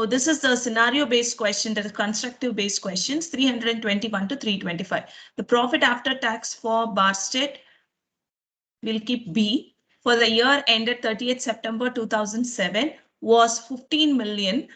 this is the scenario-based question, that is constructive-based questions, 321 to 325. The profit after tax for Barsted will keep B for the year ended 30th September 2007 was 15 million.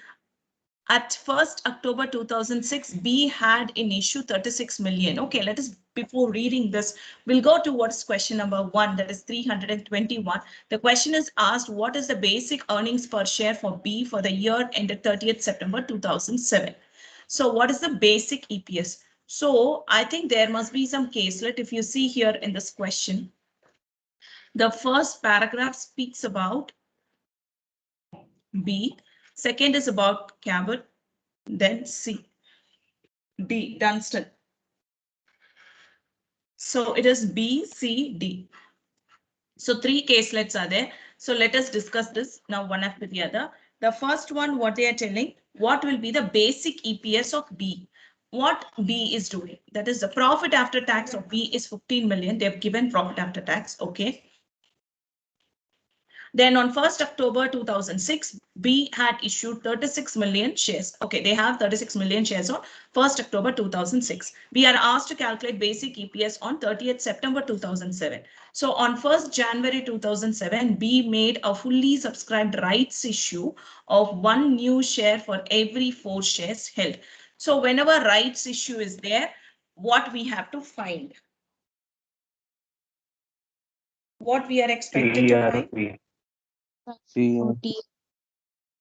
At 1st October 2006, B had in issue 36 million. Okay, let us, before reading this, we'll go towards question number 1, that is 321. The question is asked, what is the basic earnings per share for B for the year ended 30th September 2007? So what is the basic EPS? So I think there must be some caselet. If you see here in this question, the first paragraph speaks about B, second is about Cabot, then C, D, Dunstan. So it is B, C, D. So 3 caselets are there. So let us discuss this now one after the other. The first one, what they are telling, what will be the basic EPS of B? What B is doing? That is the profit after tax of B is 15 million. They have given profit after tax. Okay. Then on 1st October 2006, B had issued 36 million shares. Okay, they have 36 million shares on 1st October 2006. We are asked to calculate basic EPS on 30th September 2007. So on 1st January 2007, B made a fully subscribed rights issue of 1 new share for every 4 shares held. So whenever rights issue is there, what we have to find? What we are expected to find?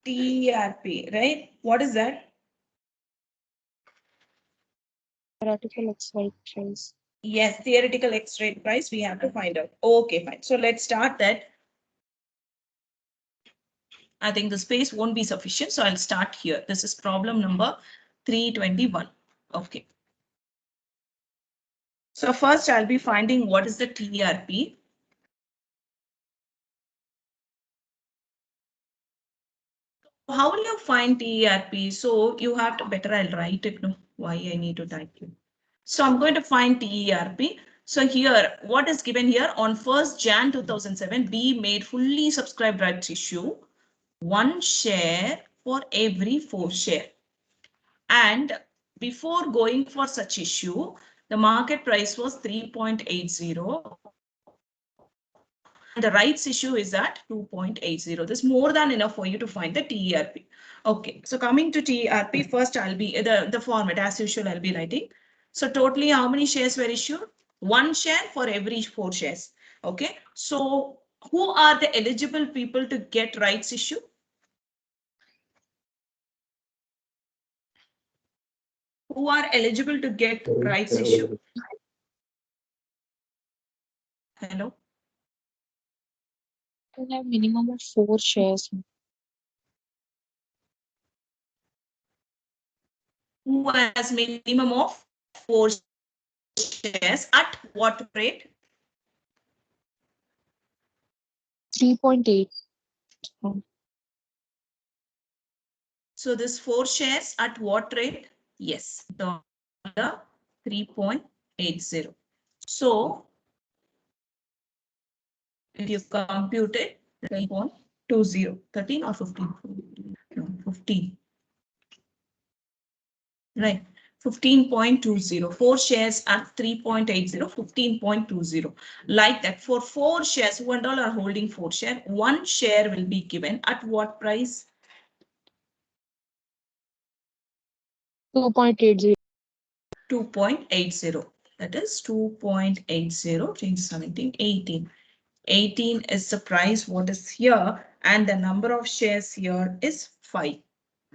TRP, right? What is that? Theoretical X-rate price. Yes, theoretical X-rate price we have to find out. Okay, fine. So let's start that. I think the space won't be sufficient, so I'll start here. This is problem number 321. Okay. So first I'll be finding what is the TRP. How will you find TRP? So you have to, better I'll write it. No, why I need to type it. So I'm going to find TERP. So here, what is given here on 1st Jan 2007, B made fully subscribed rights issue, 1 share for every 4 share. And before going for such issue, the market price was 3.80. The rights issue is at 2.80. This is more than enough for you to find the TERP. Okay, so coming to TERP, first I'll be the format as usual I'll be writing. So totally how many shares were issued? 1 share for every 4 shares. Okay, so who are the eligible people to get rights issue? Who are eligible to get rights issue? Hello? You have minimum of 4 shares. Who has minimum of 4 shares at what rate? 3.8. So this 4 shares at what rate? Yes, $3.80. So if you compute it, 3.20, 13 or 15? No, 15. Right. 15.20, 4 shares at 3.80, 15.20. Like that, for 4 shares, who and all are holding 4 shares, 1 share will be given at what price? 2.80. 2.80. That is 2.80, change 17, 18. 18 is the price what is here, and the number of shares here is 5.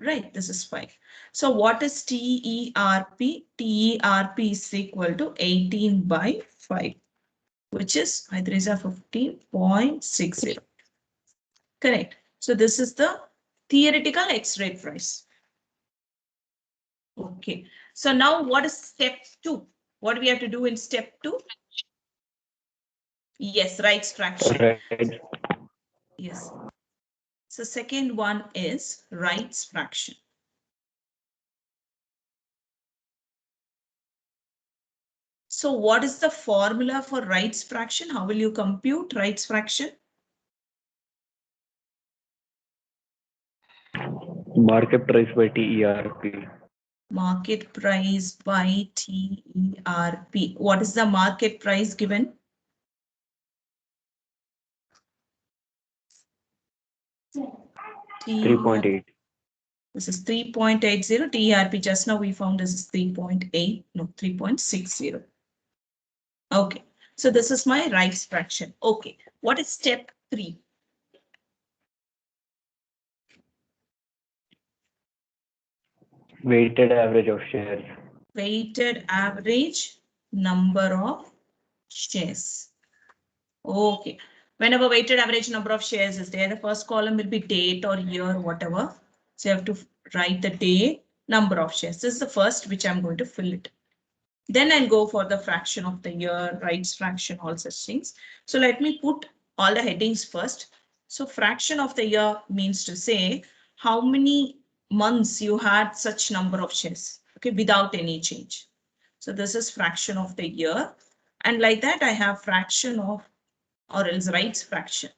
Right, this is 5. So what is TERP? TERP is equal to 18 by 5, which is 5 3s are 15.60. Correct. So this is the theoretical X-rate price. Okay. So now what is step 2? What do we have to do in step 2? Yes, rights fraction. Right. Yes. So second one is rights fraction. So what is the formula for rights fraction? How will you compute rights fraction? Market price by TERP. Market price by TERP. What is the market price given? TERP. 3.8. This is 3.80. TERP just now we found this is 3.8, no, 3.60. Okay, so this is my rights fraction. Okay, what is step 3? Weighted average of shares. Weighted average number of shares. Okay, whenever weighted average number of shares is there, the first column will be date or year, whatever. So you have to write the day, number of shares. This is the first which I'm going to fill it. Then I'll go for the fraction of the year, rights fraction, all such things. So let me put all the headings first. So fraction of the year means to say how many months you had such number of shares, okay, without any change. So this is fraction of the year. And like that, I have fraction of, or else rights fraction.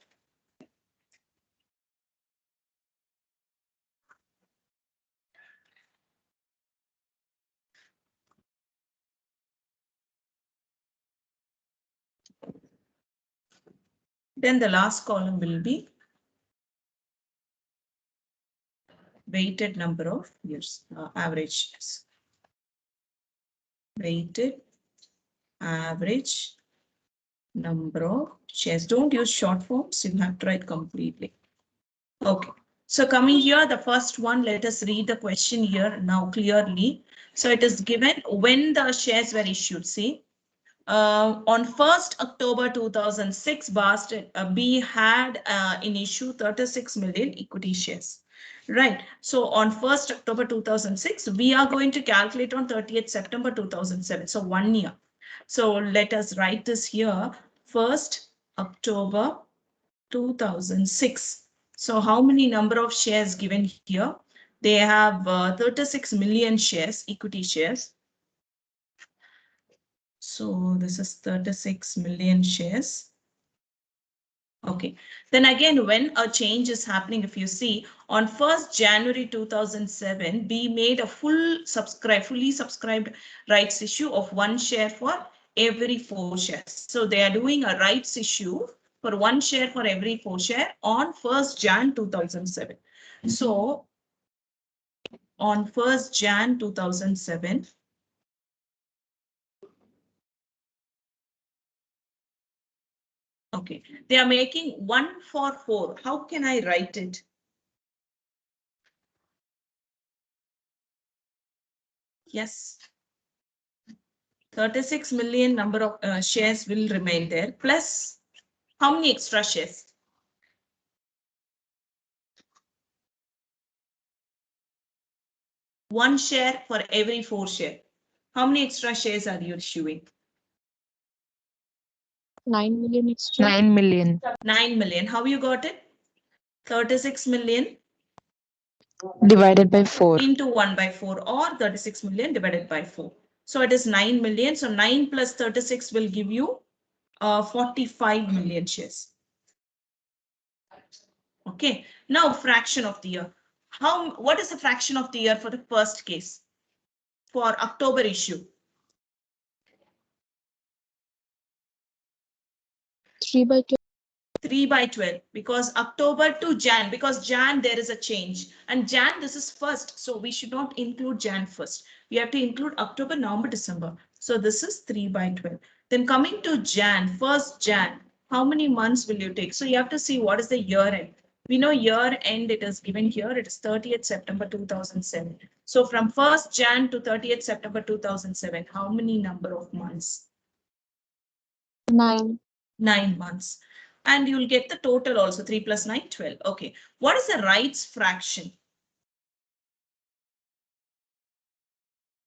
Then the last column will be weighted number of years, average years. Weighted average number of shares. Don't use short forms. You have to write completely. Okay. So coming here, the first one, let us read the question here now clearly. So it is given when the shares were issued. See, on 1st October 2006, B had in issue 36 million equity shares. Right. So on 1st October 2006, we are going to calculate on 30th September 2007. So 1 year. So let us write this here. 1st October 2006. So how many number of shares given here? They have 36 million shares, equity shares. So this is 36 million shares. Okay, then again, when a change is happening, if you see on 1st January 2007, we made a fully subscribed rights issue of 1 share for every 4 shares. So they are doing a rights issue for 1 share for every 4 share on 1st Jan 2007. So on 1st Jan 2007, okay, they are making 1 for 4. How can I write it? Yes. 36 million number of shares will remain there. Plus, how many extra shares? 1 share for every 4 share. How many extra shares are you issuing? 9 million extra. 9 million. 9 million. How you got it? 36 million Divided by 4. into 1 by 4 or 36 million divided by 4. So it is 9 million. So 9 plus 36 will give you 45 million shares. Okay, now fraction of the year. What is the fraction of the year for the first case? For October issue. 3 by 12. 3 by 12 because October to Jan, because Jan there is a change and Jan this is first. So we should not include Jan first. We have to include October, November, December. So this is 3 by 12. Then coming to Jan, first Jan, how many months will you take? So you have to see what is the year end. We know year end it is given here. It is 30th September 2007. So from 1st Jan to 30th September 2007, how many number of months? 9. 9 months. And you'll get the total also 3 plus 9, 12. Okay. What is the rights fraction?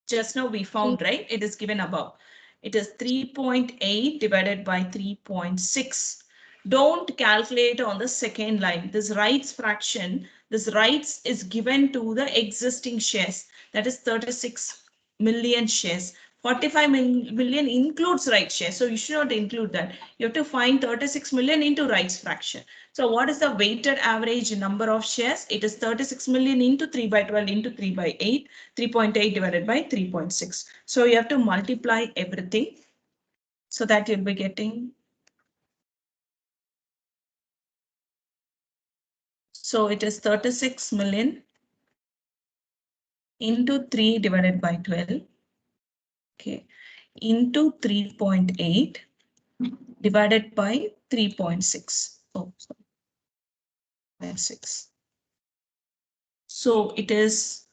Just now we found, right? It is given above. It is 3.8 divided by 3.6. Don't calculate on the second line. This rights fraction, this rights is given to the existing shares. That is 36 million shares. 45 million includes rights share. So you should not include that. You have to find 36 million into rights fraction. So what is the weighted average number of shares? It is 36 million into 3 by 12 into 3 by 8, 3.8 divided by 3.6. So you have to multiply everything so that you'll be getting. So it is 36 million into 3 divided by 12. Okay, into 3.8 divided by 3.6. Oh, sorry. 6. So it is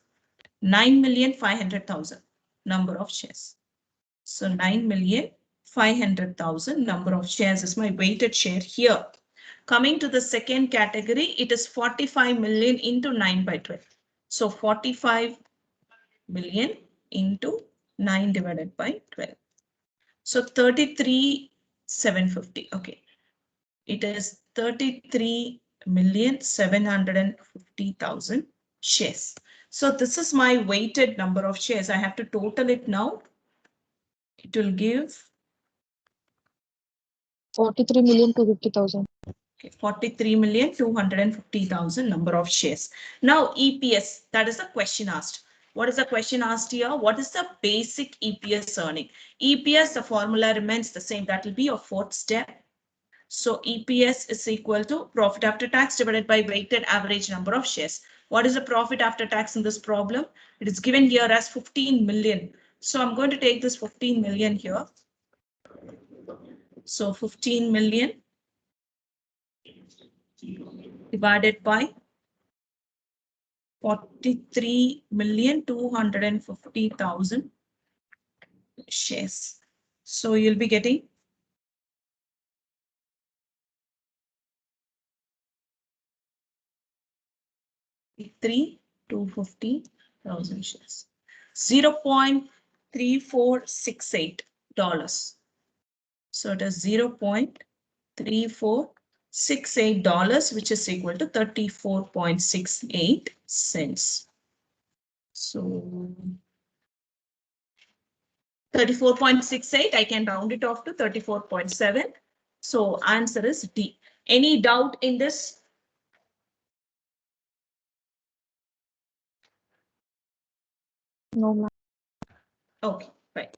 9,500,000 number of shares. So 9,500,000 number of shares is my weighted share here. Coming to the second category, it is 45 million into 9 by 12. So 45 million into 9 divided by 12. So 33,750. Okay. It is 33,750,000 shares. So this is my weighted number of shares. I have to total it now. It will give 43,250,000. okay, 43,250,000 number of shares. Now EPS, that is the question asked. What is the question asked here? What is the basic EPS earning? EPS, the formula remains the same. That will be your fourth step. So EPS is equal to profit after tax divided by weighted average number of shares. What is the profit after tax in this problem? It is given here as 15 million. So I'm going to take this 15 million here. So 15 million divided by 43,250,000 shares. So you'll be getting 250,000 shares. $0.3468. So it is $0.3468, which is equal to 34.68 cents. So 34.68, I can round it off to 34.7. So answer is D. Any doubt in this? No, ma'am. Okay, right.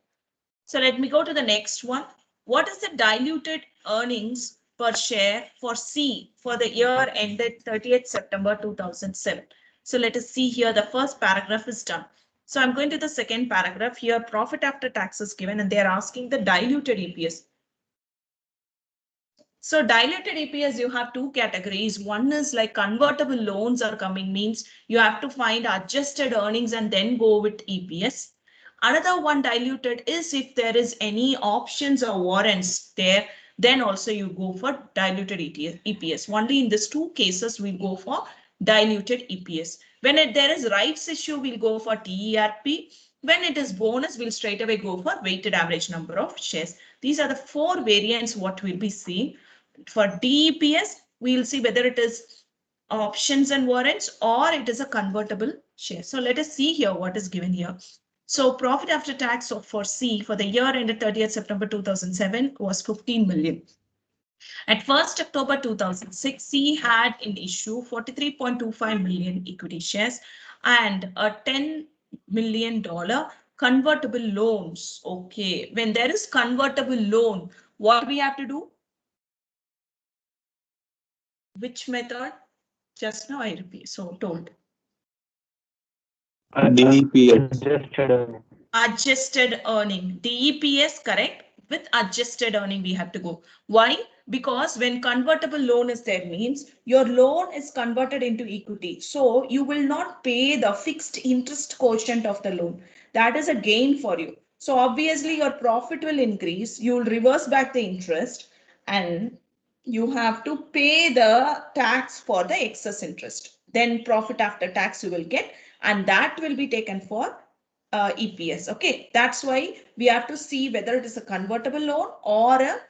So let me go to the next one. What is the diluted earnings per share for C for the year ended 30th September 2007? So let us see here. The first paragraph is done. So I'm going to the second paragraph here. Profit after tax is given and they're asking the diluted EPS. So diluted EPS, you have two categories. One is like convertible loans are coming, means you have to find adjusted earnings and then go with EPS. Another one diluted is if there is any options or warrants there, then also you go for diluted EPS. Only in these two cases we go for diluted EPS. When there is rights issue, we'll go for TERP. When it is bonus, we'll straight away go for weighted average number of shares. These are the four variants what we'll be seeing. For DEPS, we'll see whether it is options and warrants or it is a convertible share. So let us see here what is given here. So profit after tax for C for the year ended 30th September 2007 was 15 million. At 1st October 2006, C had in issue 43.25 million equity shares and a $10 million convertible loans. Okay, when there is convertible loan, what we have to do? Which method? Just now I repeat, so told. DEPS. Adjusted earning. DEPS, correct. With adjusted earning, we have to go. Why? Because when convertible loan is there, means your loan is converted into equity. So you will not pay the fixed interest quotient of the loan. That is a gain for you. So obviously your profit will increase. You will reverse back the interest and you have to pay the tax for the excess interest. Then profit after tax you will get, and that will be taken for EPS. Okay, that's why we have to see whether it is a convertible loan or a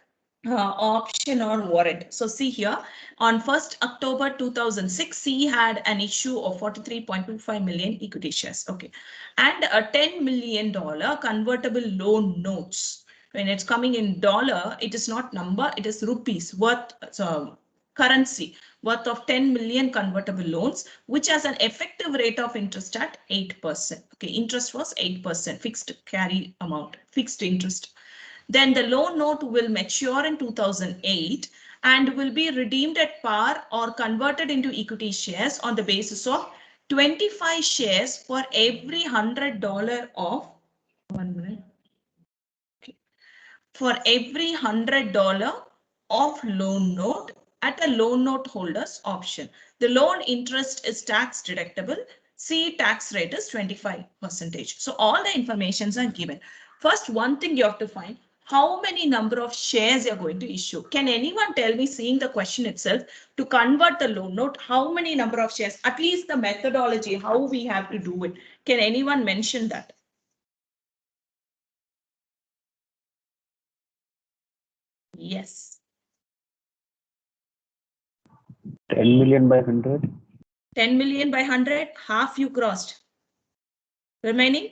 Option or warrant. So see here, on 1st October 2006, C had an issue of 43.25 million equity shares. Okay, and a $10 million convertible loan notes. When it's coming in dollar, it is not number, it is rupees worth, so currency worth of 10 million convertible loans, which has an effective rate of interest at 8%. Okay, interest was 8%, fixed carry amount, fixed interest. Then the loan note will mature in 2008 and will be redeemed at par or converted into equity shares on the basis of 25 shares for every $100 of 1 minute. Okay. For every $100 of loan note at a loan note holder's option. The loan interest is tax deductible. C tax rate is 25%. So all the informations are given. First, one thing you have to find, how many number of shares you're going to issue. Can anyone tell me, seeing the question itself, to convert the loan note, how many number of shares, at least the methodology, how we have to do it. Can anyone mention that? Yes. 10 million by 100. 10 million by 100, half you crossed. Remaining,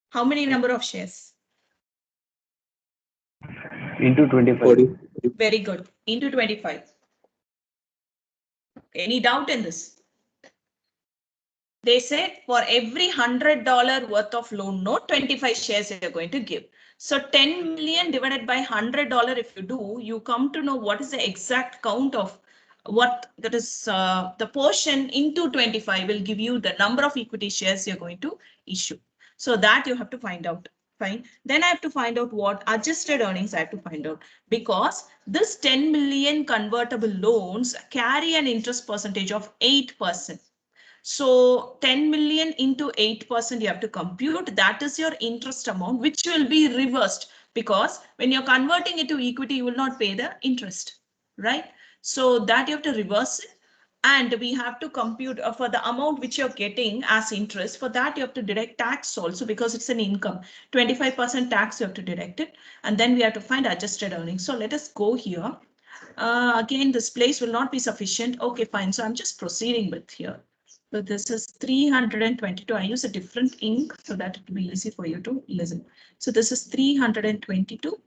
how many number of shares? Into 25. Very good. Into 25. Any doubt in this? They said for every $100 worth of loan note, 25 shares you're going to give. So 10 million divided by $100, if you do, you come to know what is the exact count of what that is the portion into 25 will give you the number of equity shares you're going to issue. So that you have to find out. Fine. Then I have to find out what adjusted earnings I have to find out, because this 10 million convertible loans carry an interest percentage of 8%. So 10 million into 8% you have to compute. That is your interest amount, which will be reversed, because when you're converting it to equity, you will not pay the interest, right? So that you have to reverse it. And we have to compute for the amount which you're getting as interest. For that, you have to deduct tax also, because it's an income. 25% tax you have to deduct it. And then we have to find adjusted earnings. So let us go here. Again, this place will not be sufficient. Okay, fine. So I'm just proceeding with here. So this is 322. I use a different ink so that it will be easy for you to listen. So this is 322.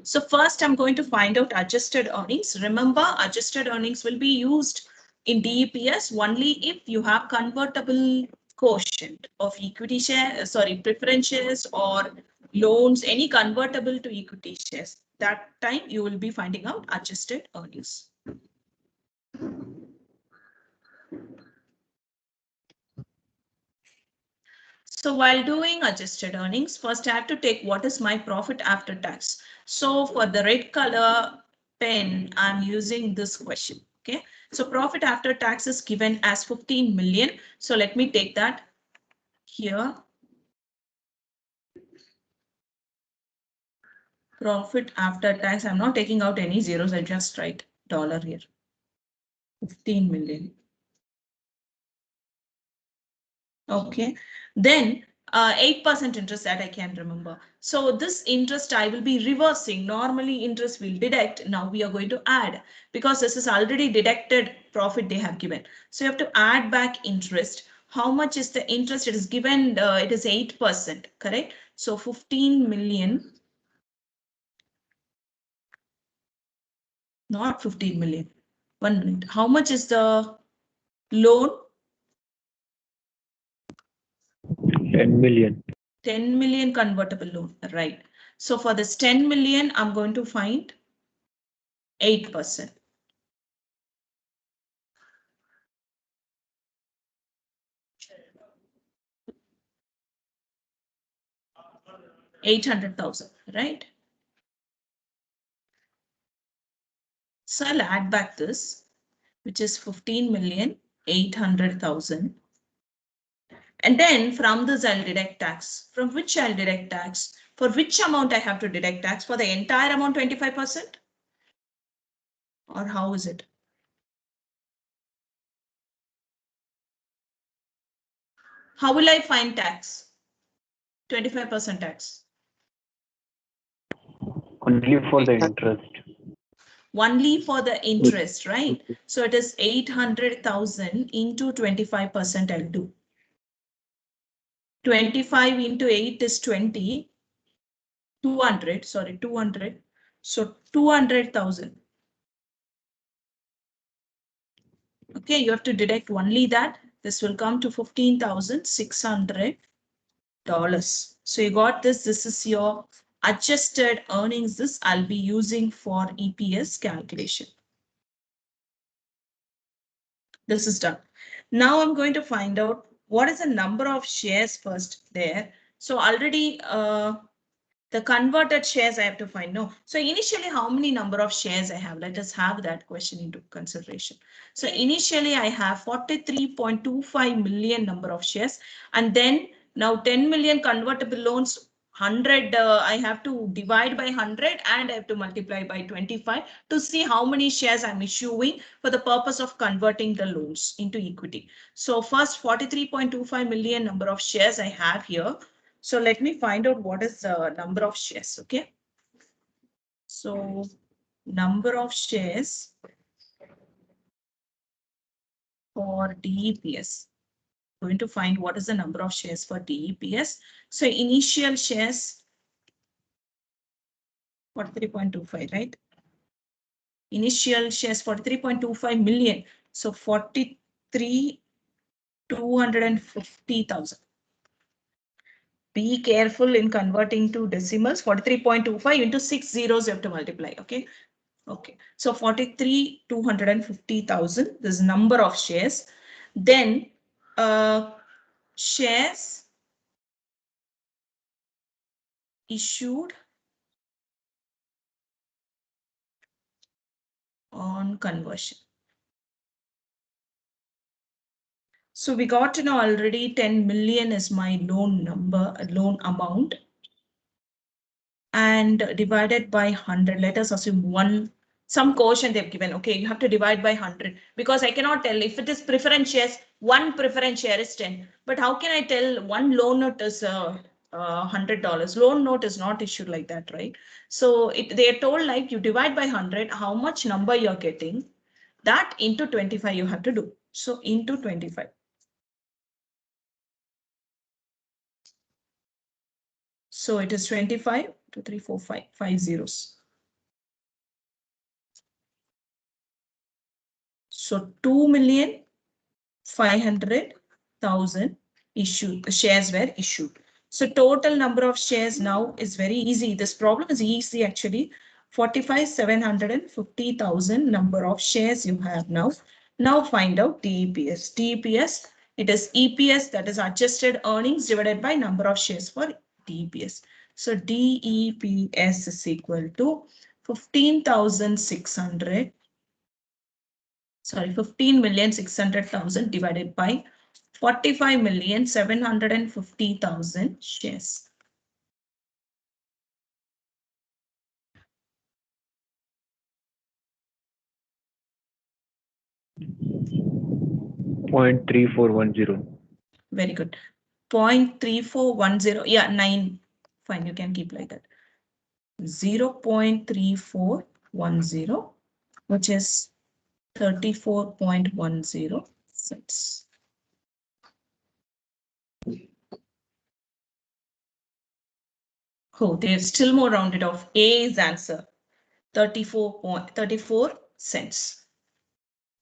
So first I'm going to find out adjusted earnings. Remember, adjusted earnings will be used in DEPS only if you have convertible quotient of equity share, preference shares or loans, any convertible to equity shares. That time you will be finding out adjusted earnings. So while doing adjusted earnings, first I have to take what is my profit after tax. So for the red color pen, I'm using this question. Okay, so profit after tax is given as 15 million. So let me take that here. Profit after tax, I'm not taking out any zeros, I just write dollar here. 15 million. Okay, then 8% interest that I can remember. So this interest I will be reversing. Normally interest will deduct. Now we are going to add, because this is already deducted profit they have given. So you have to add back interest. How much is the interest? It is given, it is 8%, correct? So 15 million. Not 15 million. 1 minute. How much is the loan? 10 million. 10 million convertible loan, right? So for this 10 million, I'm going to find 8%. $800,000, right? So I'll add back this, which is 15,800,000. And then from this I'll deduct tax. From which I'll deduct tax? For which amount I have to deduct tax? For the entire amount 25%? Or how is it? How will I find tax? 25% tax. On Only for the interest. Only for the interest, right? So it is 800,000 into 25% I'll do. 25 into 8 is 20. 200, sorry, 200. So 200,000. Okay, you have to deduct only that. This will come to $15,600. So you got this. This is your adjusted earnings. This I'll be using for EPS calculation. This is done. Now I'm going to find out what is the number of shares first there. So already the converted shares I have to find. No. So initially, how many number of shares I have? Let us have that question into consideration. So initially, I have 43.25 million number of shares. And then now 10 million convertible loans, 100, I have to divide by 100 and I have to multiply by 25 to see how many shares I'm issuing for the purpose of converting the loans into equity. So first 43.25 million number of shares I have here. So let me find out what is the number of shares, okay? So number of shares for DEPS. Going to find what is the number of shares for DEPS. So initial shares, 43.25, right? Initial shares 43.25 million. So 43,250,000. Be careful in converting to decimals. 43.25 into 6 zeros you have to multiply, okay? Okay, so 43,250,000, this number of shares. Then shares issued on conversion. So we got to know already 10 million is my loan number, loan amount. And divided by 100, let us assume some quotient they've given. Okay, you have to divide by 100 because I cannot tell if it is preference shares, one preference share is 10. But how can I tell one loan note is $100? Loan note is not issued like that, right? So they are told like you divide by 100, how much number you're getting, that into 25 you have to do. So into 25. So it is 25, 2, 3, 4, 5, 5 zeros. So 2,500,000 issued shares were issued. So total number of shares now is very easy. This problem is easy actually. 45,750,000 number of shares you have now. Now find out DEPS. DEPS, it is EPS, that is adjusted earnings divided by number of shares for DEPS. So DEPS is equal to 15,600. Sorry, 15,600,000 divided by 45,750,000 shares. Point 3410. Very good. 0.3410. Yeah, 9. Fine, you can keep like that. 0.3410, which is 34.10 cents. Oh, there's still more rounded off. A is answer. 34 cents.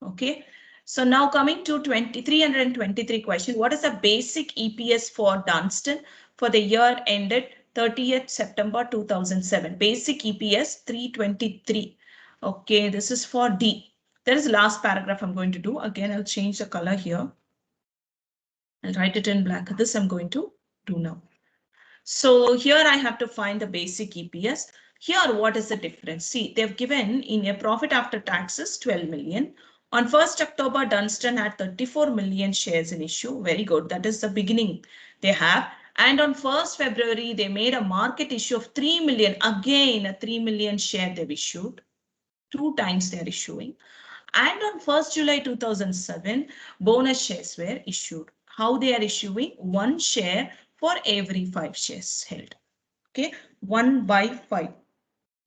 Okay. So now coming to 323 question. What is the basic EPS for Dunstan for the year ended 30th September 2007? Basic EPS 323. Okay, this is for D. That is the last paragraph I'm going to do. Again, I'll change the color here. I'll write it in black. This I'm going to do now. So here I have to find the basic EPS. Here, what is the difference? See, they've given in a profit after taxes 12 million. On 1st October, Dunstan had 34 million shares in issue. Very good. That is the beginning they have. And on 1st February, they made a market issue of 3 million. Again, a 3 million share they've issued. 2 times they're issuing. And on 1st July 2007, bonus shares were issued. How they are issuing? 1 share for every 5 shares held. Okay, 1 by 5.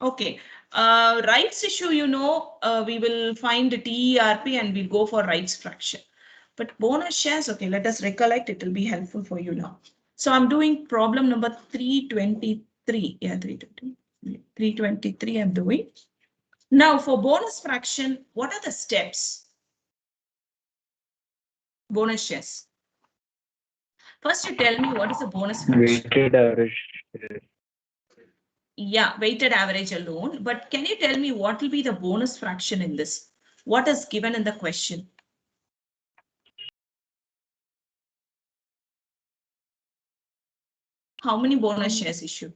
Okay. Rights issue, we will find the TERP and we'll go for rights fraction. But bonus shares, okay, let us recollect. It will be helpful for you now. So I'm doing problem number 323. Yeah, 323 I'm doing. Now for bonus fraction, what are the steps? Bonus shares. First, you tell me what is a bonus fraction? Weighted average. Yeah, weighted average alone. But can you tell me what will be the bonus fraction in this? What is given in the question? How many bonus shares issued?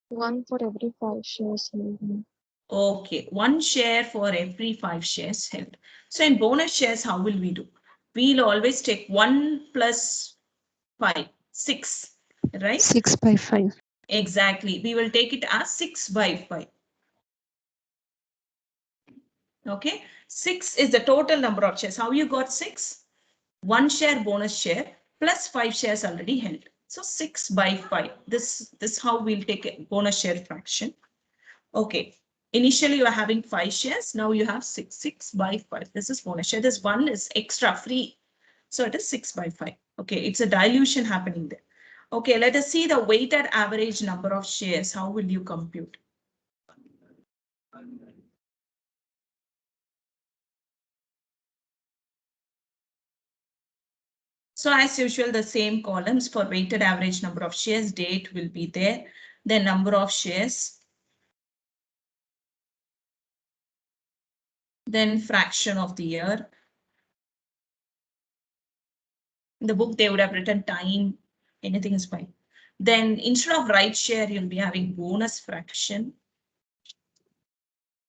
1 for every 5 shares held. Okay, 1 share for every 5 shares held. So in bonus shares, how will we do? We'll always take 1 plus 5, 6, right? 6 by 5. Exactly. We will take it as 6 by 5. Okay, 6 is the total number of shares. How you got 6? 1 share bonus share plus 5 shares already held. So 6 by 5. This how we'll take a bonus share fraction. Okay. Initially, you are having 5 shares. Now you have 6 by 5. This is bonus share. This 1 is extra free. So it is 6 by 5. Okay, it's a dilution happening there. Okay, let us see the weighted average number of shares. How will you compute? So as usual, the same columns for weighted average number of shares, date will be there. The number of shares. Then fraction of the year. In the book, they would have written time, anything is fine. Then instead of right share, you'll be having bonus fraction.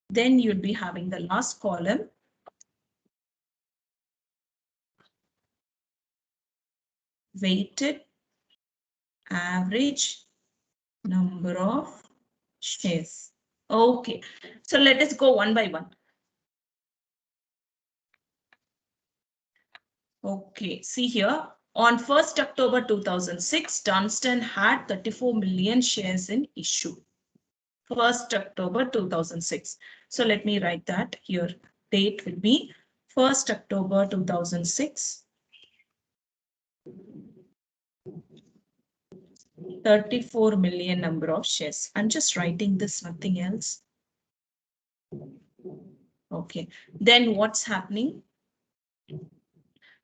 Then you'll be having the last column. Weighted average number of shares. Okay, so let us go one by one. Okay, see here. On 1st October 2006, Dunstan had 34 million shares in issue. 1st October 2006. So let me write that here. Date will be 1st October 2006. 34 million number of shares. I'm just writing this, nothing else. Okay, then what's happening?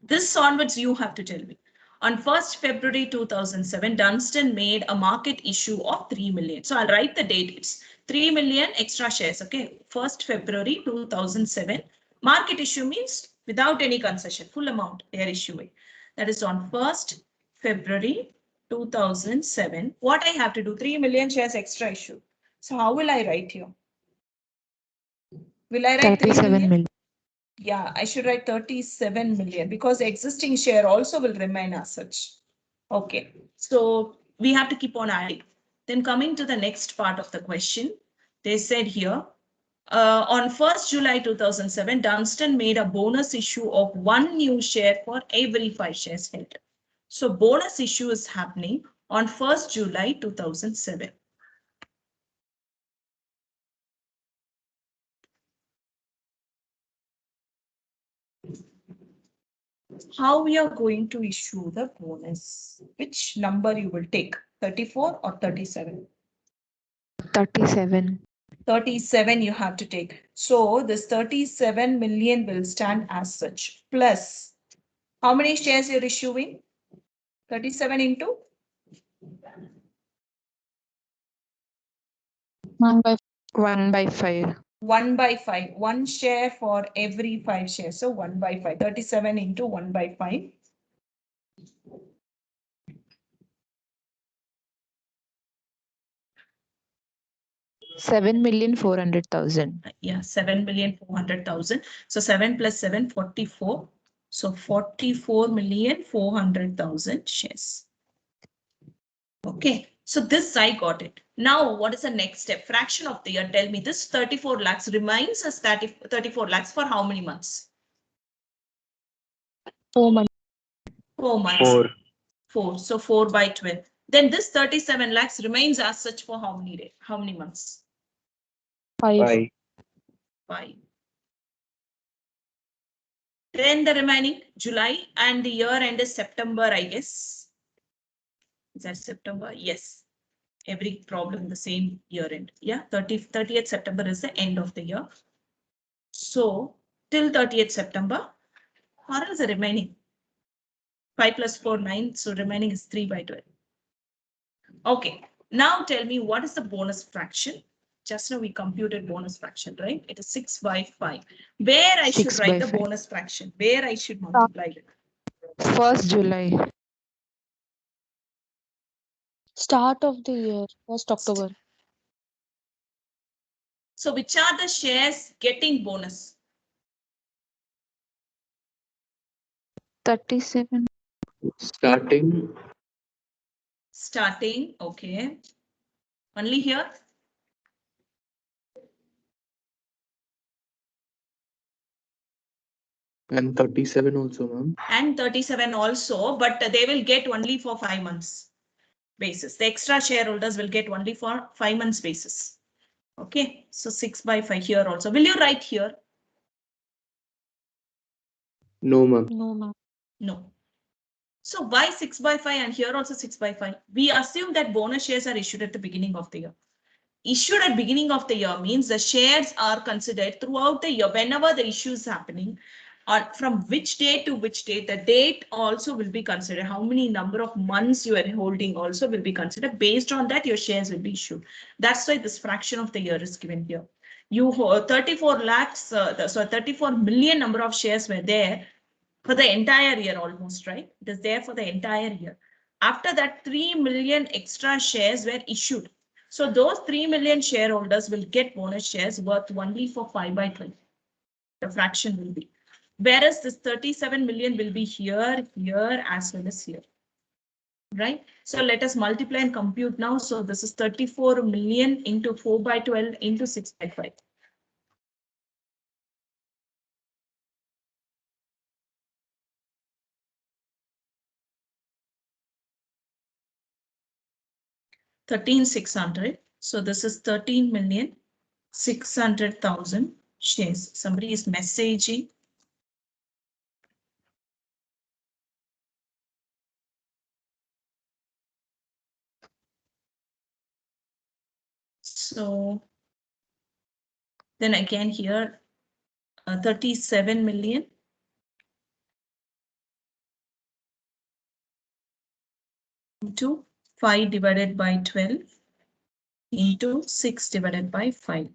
This onwards you have to tell me. On 1st February 2007, Dunstan made a market issue of 3 million. So I'll write the date. It's 3 million extra shares. Okay, 1st February 2007. Market issue means without any concession, full amount they are issuing. That is on 1st February 2007. What I have to do? 3 million shares extra issue. So how will I write here? Will I write 3 37 million? million. Yeah, I should write 37 million because the existing share also will remain as such. Okay, so we have to keep on adding. Then coming to the next part of the question, they said here, on 1st July 2007, Dunstan made a bonus issue of 1 new share for every 5 shares held. So bonus issue is happening on 1st July 2007. How we are going to issue the bonus? Which number you will take? 34 or 37? 37. 37 you have to take. So this 37 million will stand as such. Plus, how many shares you're issuing? 37 into? 1 by 1 by 5. 1 by 5. 1 share for every 5 shares. So 1 by 5. 37 into 1 by 5. Seven million 400,000. Yeah, 7,400,000. So 7 plus 7, 44. So 44,400,000 shares. Okay, so this I got it. Now, what is the next step? Fraction of the year. Tell me this 34 lakhs remains as 34 lakhs for how many months? 4 months. 4 months. 4. 4. So 4 by 12. Then this 37 lakhs remains as such for how many days? How many months? 5. 5. 5. Then the remaining July and the year end is September, I guess. Is that September? Yes. Every problem the same year end. Yeah, 30th September is the end of the year. So till 30th September, what is the remaining? 5 plus 4, 9. So remaining is 3 by 12. Okay. Now tell me what is the bonus fraction? Just now we computed bonus fraction, right? It is 6 by 5. Where I should 6 write by the 5. bonus fraction? Where I should multiply it? 1st July. Start of the year, 1st October. So which are the shares getting bonus? 37. Starting. Starting, okay. Only here? And 37 also, ma'am. And 37 also, but they will get only for 5 months basis. The extra shareholders will get only for 5 months basis. Okay, so 6 by 5 here also. Will you write here? No, ma'am. No, ma'am. No. So why 6 by 5 and here also 6 by 5? We assume that bonus shares are issued at the beginning of the year. Issued at beginning of the year means the shares are considered throughout the year whenever the issue is happening, or from which date to which date. The date also will be considered. How many number of months you are holding also will be considered. Based on that, your shares will be issued. That's why this fraction of the year is given here. You 34 lakhs, so 34 million number of shares were there for the entire year almost, right? It is there for the entire year. After that, 3 million extra shares were issued. So those 3 million shareholders will get bonus shares worth only for 5 by 12. The fraction will be. Whereas this 37 million will be here, here, as well as here. Right? So let us multiply and compute now. So this is 34 million into 4 by 12 into 6 by 5. $13,600. So this is 13,600,000 shares. Somebody is messaging. So then again here, 37 million. Into 5 divided by 12 into 6 divided by 5.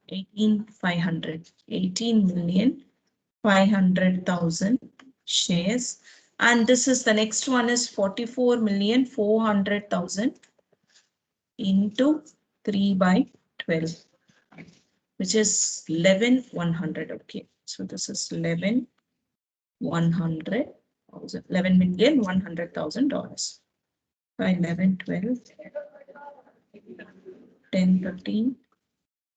18,500. 18,500,000 shares. And this is the next one is 44,400,000 into 3 by 12, which is 11,100. Okay, so this is 11,100,000, $11,100,000 by 11, 12, 10, 13,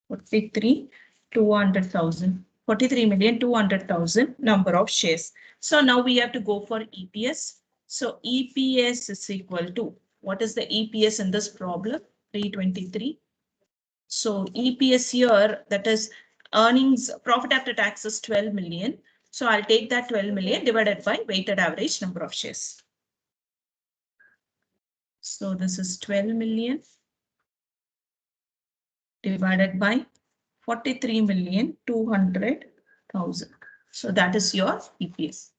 43, 200,000, 43,200,000 number of shares. So now we have to go for EPS. So EPS is equal to, what is the EPS in this problem? 323. So EPS here, that is earnings, profit after tax is 12 million. So I'll take that 12 million divided by weighted average number of shares. So this is 12 million divided by 43,200,000. So that is your EPS.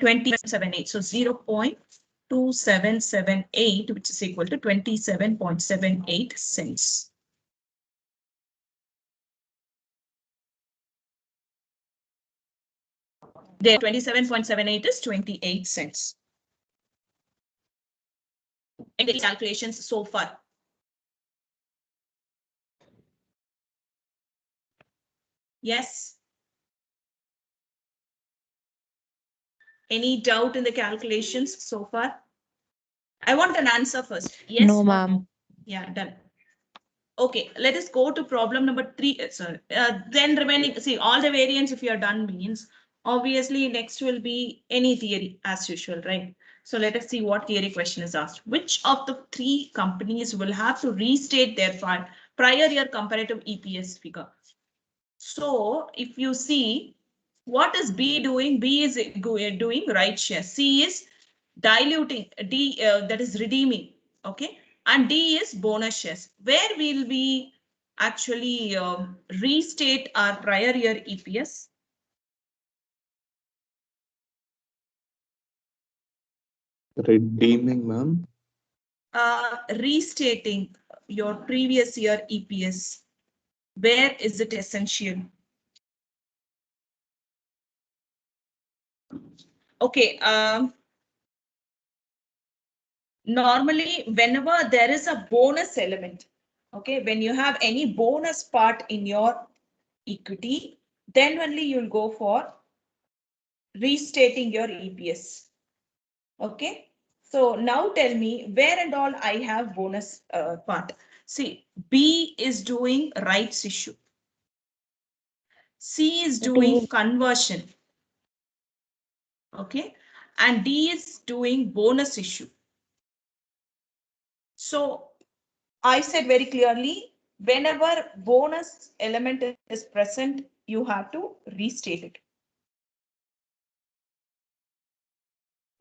$27.78. So 0.2778, which is equal to 27.78 cents. There 27.78 is 28 cents. Any calculations so far? Yes. Any doubt in the calculations so far? I want an answer first. Yes. No, or ma'am. Yeah, done. Okay, let us go to problem number 3. Sorry. Then remaining, see, all the variants if you are done means, obviously next will be any theory as usual, right? So let us see what theory question is asked. Which of the 3 companies will have to restate their prior year comparative EPS figure? So if you see, what is B doing? B is doing right share. C is diluting. D that is redeeming. Okay, and D is bonus shares. Where will we actually restate our prior year EPS? Redeeming, ma'am. Restating your previous year EPS. Where is it essential? Okay. Normally, whenever there is a bonus element, okay, when you have any bonus part in your equity, then only you'll go for restating your EPS. Okay, so now tell me where and all I have bonus part. See, B is doing rights issue. C is doing conversion. Okay, and D is doing bonus issue. So I said very clearly, whenever bonus element is present, you have to restate it.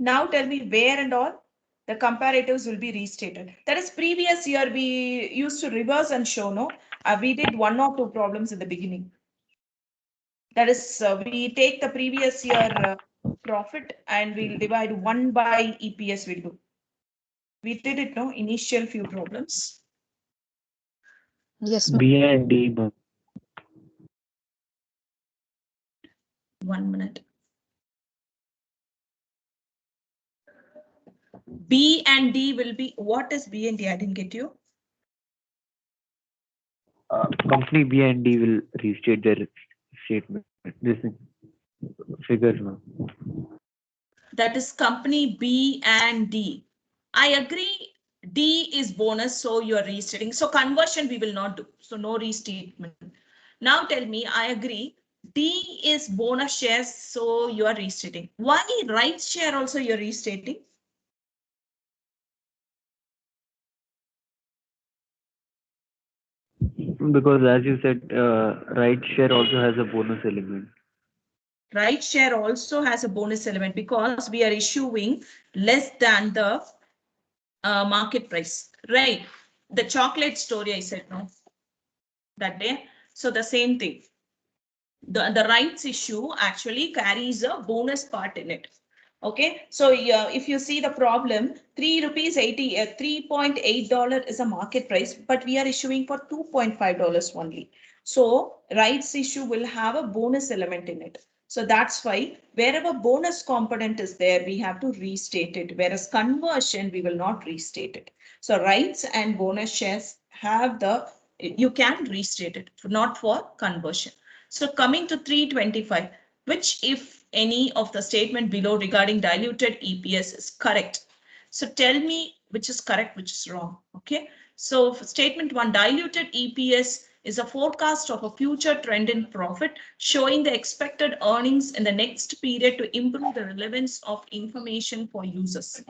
Now tell me where and all the comparatives will be restated. That is previous year we used to reverse and show, no? We did 1 or 2 problems in the beginning. That is, we take the previous year profit and we'll divide 1 by EPS we'll do. We did it, no? Initial few problems. Yes, ma'am. B and D, ma'am. 1 minute. B and D will be, what is B and D? I didn't get you. Company B and D will restate their statement. This figures, ma'am. That is company B and D. I agree. D is bonus, so you are restating. So conversion we will not do. So no restatement. Now tell me, I agree. D is bonus shares, so you are restating. Why rights share also you're restating? Because as you said, right share also has a bonus element. Right share also has a bonus element because we are issuing less than the market price, right? The chocolate story I said no that day. So the same thing. The rights issue actually carries a bonus part in it. Okay, so if you see the problem, 3 rupees 80, $3.8 is a market price, but we are issuing for $2.5 only. So rights issue will have a bonus element in it. So that's why wherever bonus component is there, we have to restate it. Whereas conversion, we will not restate it. So rights and bonus shares have you can restate it, not for conversion. So coming to 325, which if any of the statement below regarding diluted EPS is correct. So tell me which is correct, which is wrong. Okay. So statement 1, diluted EPS is a forecast of a future trend in profit showing the expected earnings in the next period to improve the relevance of information for users.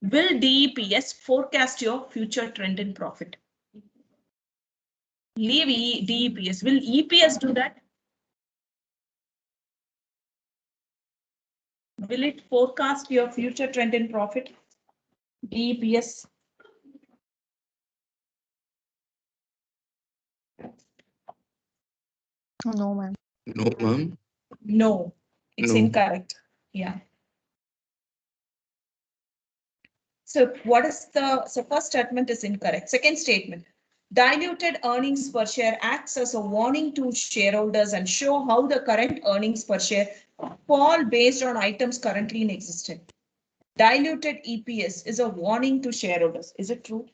Will DEPS forecast your future trend in profit? Leave DEPS. Will EPS do that? Will it forecast your future trend in profit? DEPS. No, ma'am. No, ma'am. No, it's No. incorrect. Yeah. So what is so first statement is incorrect. Second statement, diluted earnings per share acts as a warning to shareholders and show how the current earnings per share fall based on items currently in existence. Diluted EPS is a warning to shareholders. Is it true?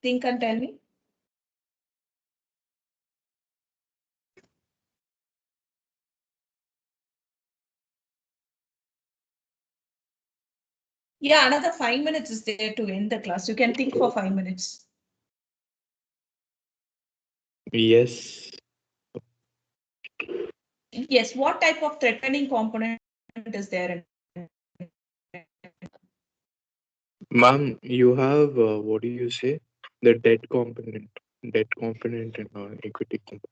Think and tell me. Yeah, another 5 minutes is there to end the class. You can think for 5 minutes. Yes. Yes, what type of threatening component is there? Ma'am, you have, what do you say? The debt component. Debt component and equity component.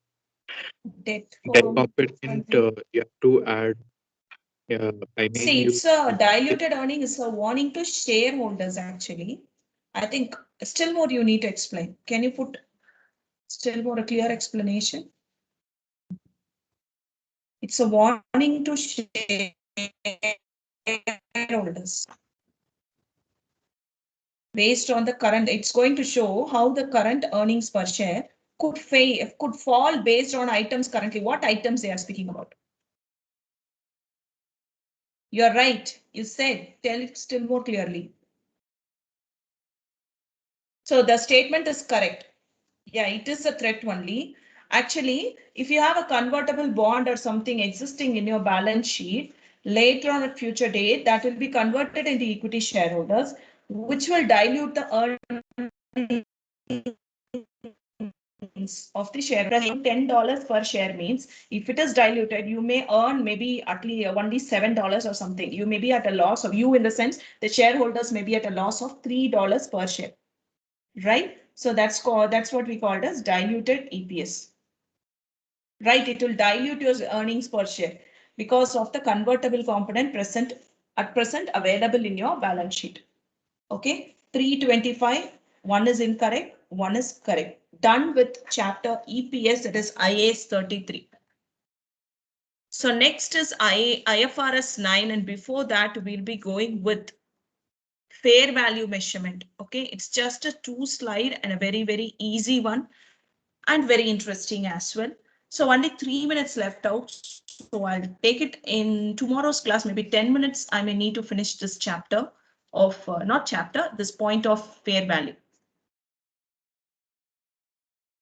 Debt Debt component. component, you have to add. I mean, See, you. it's a diluted earning is a warning to shareholders actually. I think still more you need to explain. Can you put still more a clear explanation? It's a warning to shareholders. Based on the current, it's going to show how the current earnings per share could fall based on items currently. What items they are speaking about? You're right. You said, tell it still more clearly. So the statement is correct. Yeah, it is a threat only. Actually, if you have a convertible bond or something existing in your balance sheet, later on at future date, that will be converted into equity shareholders, which will dilute the earnings of the share. $10 per share means if it is diluted, you may earn maybe at least only $7 or something. You may be at a loss of you in the sense the shareholders may be at a loss of $3 per share. Right? So that's what we called as diluted EPS. Right? It will dilute your earnings per share because of the convertible component at present available in your balance sheet. Okay, 325, one is incorrect, one is correct. Done with chapter EPS, that is IAS 33. So next is IFRS 9, and before that we'll be going with fair value measurement. Okay, it's just a 2-slide and a very, very easy one and very interesting as well. So only 3 minutes left out. So I'll take it in tomorrow's class, maybe 10 minutes. I may need to finish this chapter of, not chapter, this point of fair value.